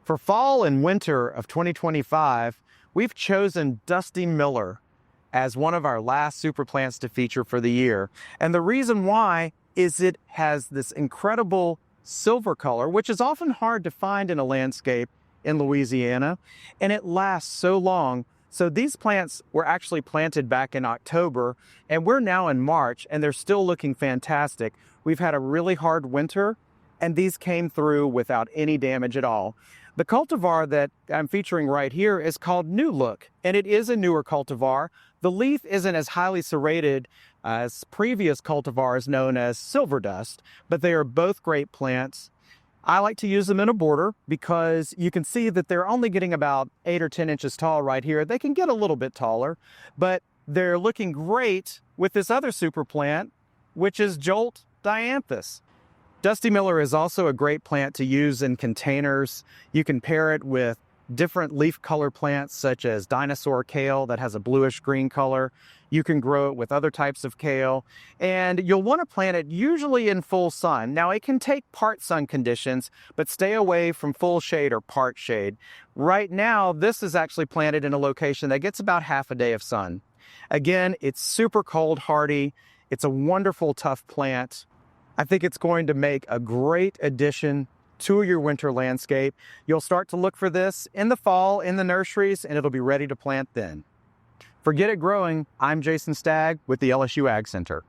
For fall and winter of 2025, we've chosen Dusty Miller as one of our last super plants to feature for the year. And the reason why is it has this incredible silver color, which is often hard to find in a landscape in Louisiana, and it lasts so long. So these plants were actually planted back in October, and we're now in March, and they're still looking fantastic. We've had a really hard winter, and these came through without any damage at all. The cultivar that I'm featuring right here is called New Look, and it is a newer cultivar. The leaf isn't as highly serrated as previous cultivars known as Silver Dust, but they are both great plants. I like to use them in a border because you can see that they're only getting about 8 or 10 inches tall right here. They can get a little bit taller, but they're looking great with this other super plant, which is Jolt dianthus. Dusty Miller is also a great plant to use in containers. You can pair it with different leaf color plants such as dinosaur kale that has a bluish green color. You can grow it with other types of kale, and you'll want to plant it usually in full sun. Now, it can take part sun conditions, but stay away from full shade or part shade. Right now, this is actually planted in a location that gets about half a day of sun. Again, it's super cold hardy. It's a wonderful, tough plant. I think it's going to make a great addition to your winter landscape. You'll start to look for this in the fall in the nurseries, and it'll be ready to plant then. For Get It Growing, I'm Jason Stagg with the LSU Ag Center.